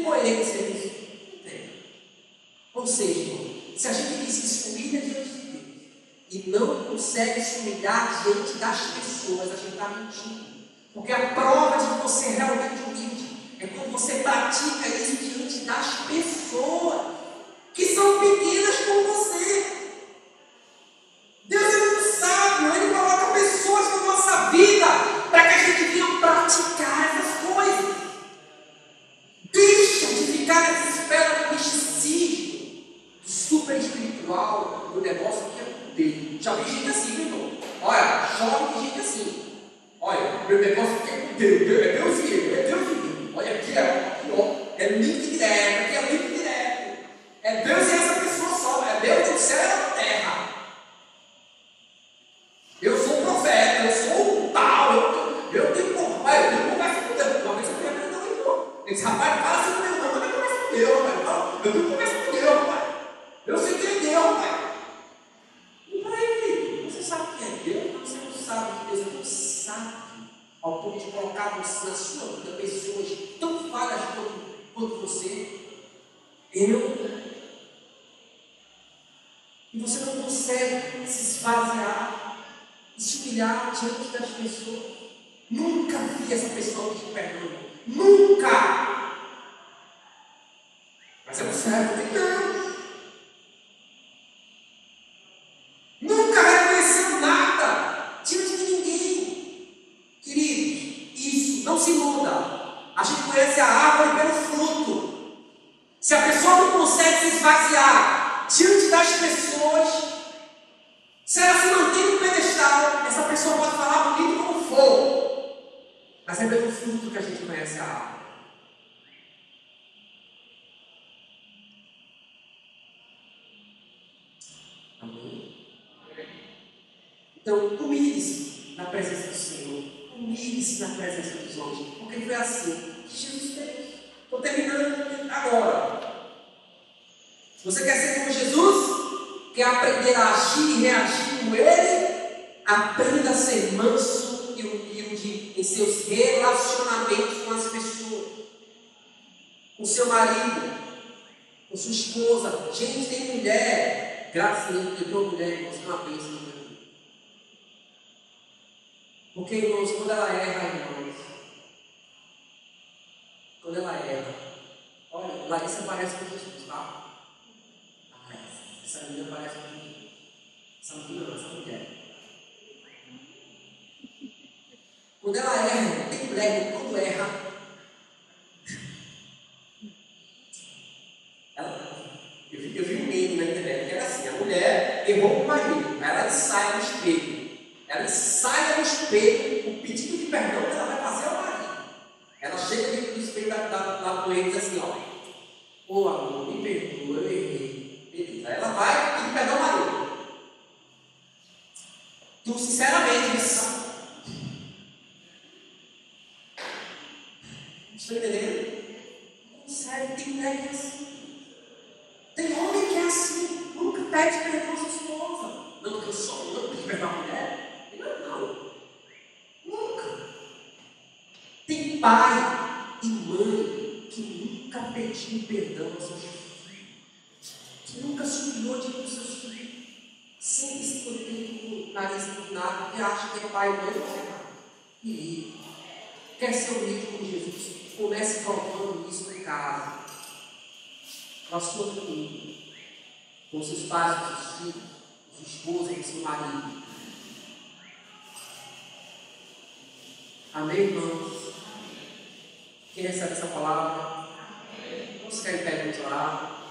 coerência nisso? Não tem. Ou seja, irmão, se a gente diz que se humilha diante de Deus e não consegue se humilhar diante das pessoas, a gente está mentindo. Porque a prova de que você é realmente humilde é quando você pratica isso diante das pessoas que são pequenas como você. Deus é muito sábio, Ele coloca pessoas na nossa vida para que a gente venha praticar essas coisas. Deixa de ficar nessa espera do misticismo, do super espiritual, do negócio que é poder. Já vi gente assim, meu irmão. Olha, chove de gente assim. Olha, meu negócio que é poder, é Deus e eu, é Deus e eu. Olha aqui, é link direto, aqui é link direto. É Deus e essa pessoa só, é Deus do céu e da terra. Eu sou profeta, eu sou um tal, eu tenho conversa com Deus. Uma vez eu fui aprender um irmão. Ele disse, rapaz, fala assim com Deus, não, mas conversa com Deus, rapaz. Eu tenho conversa com Deus, rapaz. Eu sei quem é Deus, rapaz. E para ele, você sabe quem é Deus, mas você não sabe que Deus é tão sábio ao ponto de colocar na sua vida pessoas tão falhas quanto você. E você não consegue se esvaziar e se humilhar diante das pessoas. Nunca vi essa pessoa pedir perdão. Nunca! Mas eu observo que não. Nunca reconheceu nada diante de ninguém. Queridos, isso não se muda. A gente conhece a árvore pelo fruto. Se a pessoa não consegue se esvaziar diante das pessoas, se ela se mantém no pedestal, essa pessoa pode falar bonito como for, mas é pelo fruto que a gente conhece a árvore. Amém? Então, humilhe-se na presença do Senhor, humilhe-se na presença dos homens, porque foi assim que Jesus fez. Estou terminando agora. Você quer ser como Jesus? Quer aprender a agir e reagir como Ele? Aprenda a ser manso e humilde em seus relacionamentos com as pessoas, com seu marido, com sua esposa. Gente, tem mulher, graças a Deus, que entrou mulher, irmãos, que é uma bênção na minha vida. Porque, irmãos, quando ela erra, olha, Larissa parece com Jesus, tá? Essa menina parece com Jesus. Essa menina não, essa mulher. Quando ela erra, tem mulher, quando erra, eu vi um meme na internet que era assim: a mulher errou com o marido, ela ensaia no espelho. Ela ensaia no espelho o pedido de perdão que ela vai fazer ao marido. Ela chega dentro do espelho lá com ele e diz assim: ó, ô amor, me perdoa, eu errei. Beleza. Ela vai pedir perdão ao marido. Tu, sinceramente, estou entendendo? Sério, tem mulher que é assim. Tem homem que é assim. Nunca pede perdão à sua esposa. Não, que eu sou, não pedi perdão à mulher. Não. Nunca. Tem pai e mãe que nunca pediu perdão aos seus filhos. Que nunca se humilhou diante dos seus filhos. Sempre se contém com o nariz inclinado, porque acha que é pai e mãe não é nada. E quer ser humilde como Jesus? Comece provando isso em casa, com a sua família, com seus pais, com seus filhos, com sua esposa, com seu marido. Amém, irmãos? Quem recebe essa palavra? Vamos ficar em pé, vamos orar.